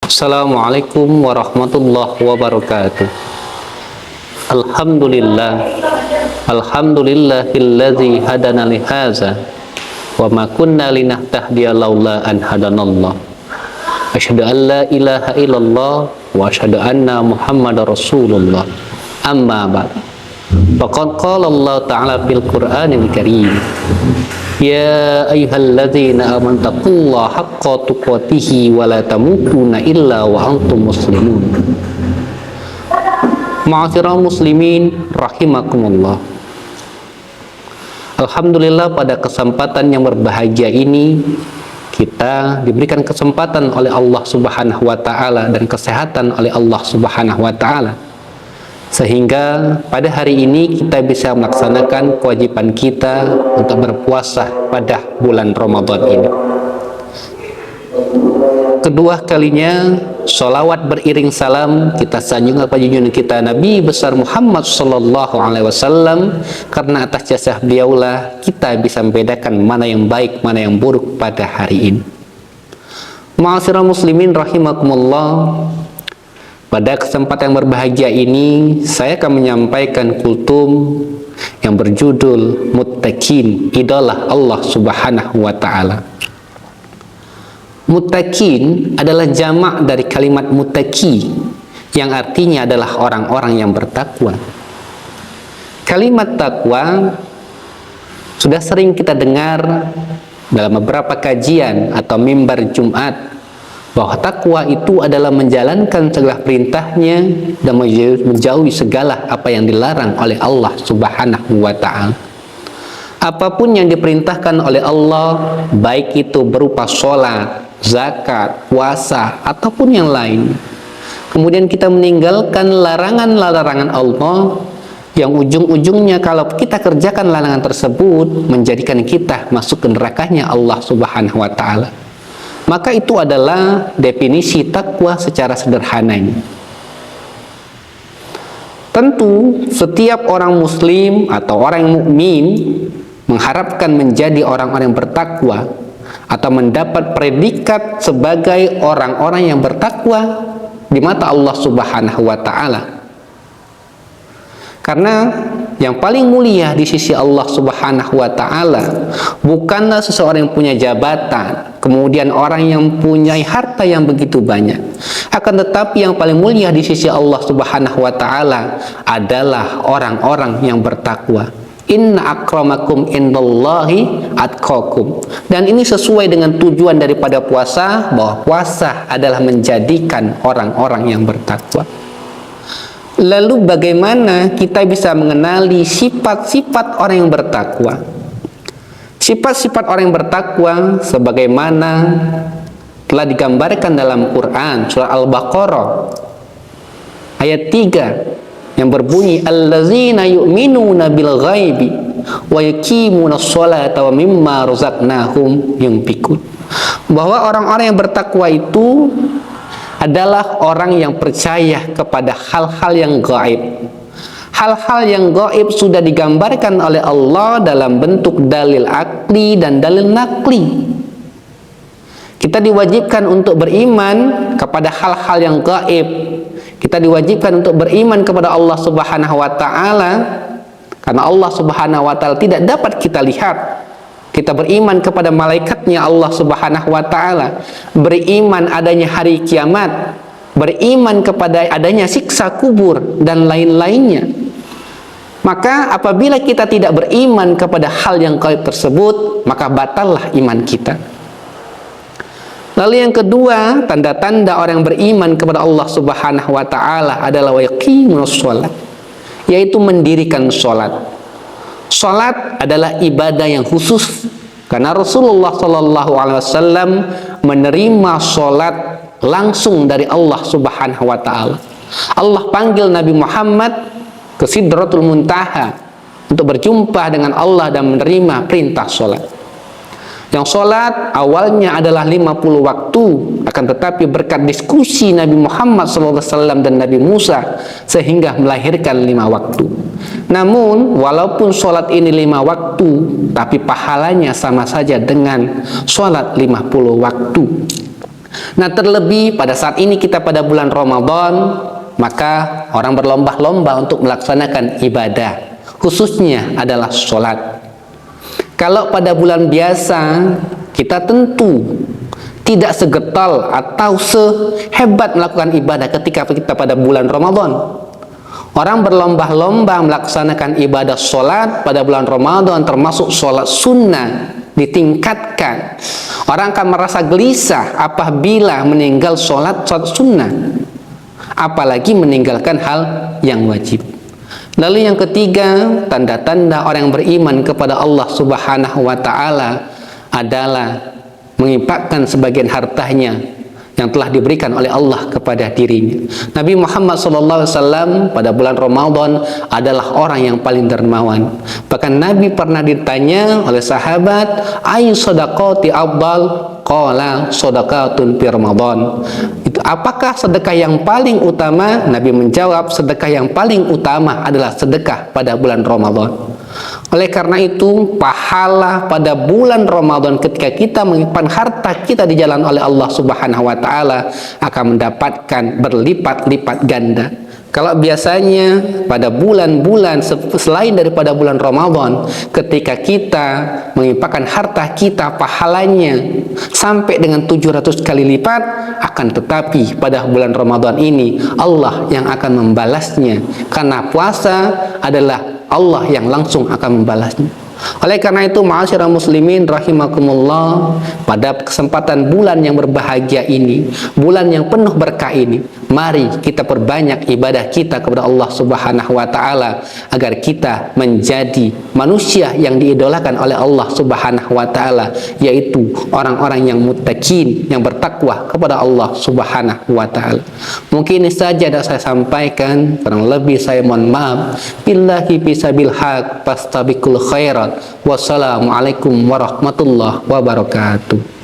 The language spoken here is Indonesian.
Assalamualaikum warahmatullahi wabarakatuh. Alhamdulillahilladzi hadana li hadza wa ma kunna linahtadiya laula an hadanallah. Asyhadu an la ilaha illallah wa asyhadu anna Muhammadar Rasulullah. Amma ba'd. Faqad qala Allah Ta'ala fil Qur'anil Karim. Ya ayyuhalladzina amanu taqullaha haqqa tuqatih wa la tamutunna illa wa antum muslimun. Ma'asyiral muslimin rahimakumullah. Alhamdulillah, pada kesempatan yang berbahagia ini kita diberikan kesempatan oleh Allah Subhanahu wa taala dan kesehatan oleh Allah Subhanahu wa taala, sehingga pada hari ini kita bisa melaksanakan kewajiban kita untuk berpuasa pada bulan Ramadan ini. Kedua kalinya sholawat beriring salam kita sanjung kepada junjungan kita Nabi besar Muhammad sallallahu alaihi wasallam, karena atas jasa beliaulah kita bisa membedakan mana yang baik mana yang buruk pada hari ini. Ma'asyiral muslimin rahimakumullah, pada kesempatan yang berbahagia ini saya akan menyampaikan kultum yang berjudul Muttaqin, idola Allah Subhanahu wa taala. Muttaqin adalah jamak dari kalimat muttaqi yang artinya adalah orang-orang yang bertakwa. Kalimat takwa sudah sering kita dengar dalam beberapa kajian atau mimbar Jumat, bahwa takwa itu adalah menjalankan segala perintahnya dan menjauhi segala apa yang dilarang oleh Allah Subhanahu wa ta'ala. Apapun yang diperintahkan oleh Allah, baik itu berupa sholat, zakat, puasa, ataupun yang lain, kemudian kita meninggalkan larangan-larangan Allah yang ujung-ujungnya kalau kita kerjakan larangan tersebut menjadikan kita masuk ke nerakanya Allah Subhanahu wa ta'ala, maka itu adalah definisi takwa secara sederhananya. Tentu setiap orang muslim atau orang yang mukmin mengharapkan menjadi orang-orang yang bertakwa atau mendapat predikat sebagai orang-orang yang bertakwa di mata Allah Subhanahu wa ta'ala. Karena yang paling mulia di sisi Allah Subhanahu wa ta'ala bukanlah seseorang yang punya jabatan, kemudian orang yang punya harta yang begitu banyak. Akan tetapi yang paling mulia di sisi Allah Subhanahu wa ta'ala adalah orang-orang yang bertakwa. Inna akramakum indallahi atqakum. Dan ini sesuai dengan tujuan daripada puasa, bahwa puasa adalah menjadikan orang-orang yang bertakwa. Lalu bagaimana kita bisa mengenali sifat-sifat orang yang bertakwa? Sifat-sifat orang yang bertakwa sebagaimana telah digambarkan dalam Quran surah Al-Baqarah ayat 3 yang berbunyi allazina yu'minuna bil ghaibi wa yuqimunas sholata wa mimma razaqnahum yunfikun. Bahwa orang-orang yang bertakwa itu adalah orang yang percaya kepada hal-hal yang gaib. Hal-hal yang gaib sudah digambarkan oleh Allah dalam bentuk dalil akli dan dalil nakli. Kita diwajibkan untuk beriman kepada hal-hal yang gaib. Kita diwajibkan untuk beriman kepada Allah Subhanahu wa ta'ala, karena Allah Subhanahu wa ta'ala tidak dapat kita lihat. Kita beriman kepada malaikatnya Allah Subhanahu wa ta'ala, beriman adanya hari kiamat, beriman kepada adanya siksa kubur dan lain-lainnya. Maka apabila kita tidak beriman kepada hal yang gaib tersebut, maka batallah iman kita. Lalu yang kedua, tanda-tanda orang yang beriman kepada Allah Subhanahu wa ta'ala adalah wa yaqimus sholat, yaitu mendirikan sholat. Sholat adalah ibadah yang khusus, karena Rasulullah sallallahu alaihi wasallam menerima sholat langsung dari Allah Subhanahu wa ta'ala. Allah panggil Nabi Muhammad ke Sidratul Muntaha untuk berjumpa dengan Allah dan menerima perintah sholat. Yang sholat awalnya adalah 50 waktu, akan tetapi berkat diskusi Nabi Muhammad SAW dan Nabi Musa sehingga melahirkan 5 waktu. Namun walaupun sholat ini 5 waktu, tapi pahalanya sama saja dengan sholat 50 waktu. Nah, terlebih pada saat ini kita pada bulan Ramadan, maka orang berlomba-lomba untuk melaksanakan ibadah, khususnya adalah sholat. Kalau pada bulan biasa, kita tentu tidak segetal atau sehebat melakukan ibadah ketika kita pada bulan Ramadan. Orang berlomba-lomba melaksanakan ibadah sholat pada bulan Ramadan, termasuk sholat sunnah, ditingkatkan. Orang akan merasa gelisah apabila meninggal sholat sunnah, apalagi meninggalkan hal yang wajib. Lalu yang ketiga, tanda-tanda orang yang beriman kepada Allah Subhanahu wa Ta'ala adalah menginfakkan sebagian hartanya yang telah diberikan oleh Allah kepada dirinya. Nabi Muhammad SAW pada bulan Ramadan adalah orang yang paling dermawan. Bahkan Nabi pernah ditanya oleh sahabat, "Ayu shadaqati afdal?" Qala shadaqatun fi Ramadan. Itu apakah sedekah yang paling utama? Nabi menjawab, sedekah yang paling utama adalah sedekah pada bulan Ramadan. Oleh karena itu, pahala pada bulan Ramadan ketika kita menginfakkan harta kita di jalan oleh Allah Subhanahu wa Ta'ala akan mendapatkan berlipat-lipat ganda. Kalau biasanya pada bulan-bulan selain daripada bulan Ramadan, ketika kita menginfakkan harta kita, pahalanya sampai dengan 700 kali lipat, akan tetapi pada bulan Ramadan ini Allah yang akan membalasnya, karena puasa adalah Allah yang langsung akan membalasnya. Oleh karena itu, ma'asyiral muslimin rahimakumullah, pada kesempatan bulan yang berbahagia ini, bulan yang penuh berkah ini, mari kita perbanyak ibadah kita kepada Allah Subhanahu wa Ta'ala agar kita menjadi manusia yang diidolakan oleh Allah Subhanahu wa Ta'ala, yaitu orang-orang yang muttaqin, yang bertakwa kepada Allah Subhanahu wa Ta'ala. Mungkin ini saja yang saya sampaikan, kurang lebih saya mohon maaf. Billahi bisabil haq fastabiqul khairat. Wassalamualaikum warahmatullahi wabarakatuh.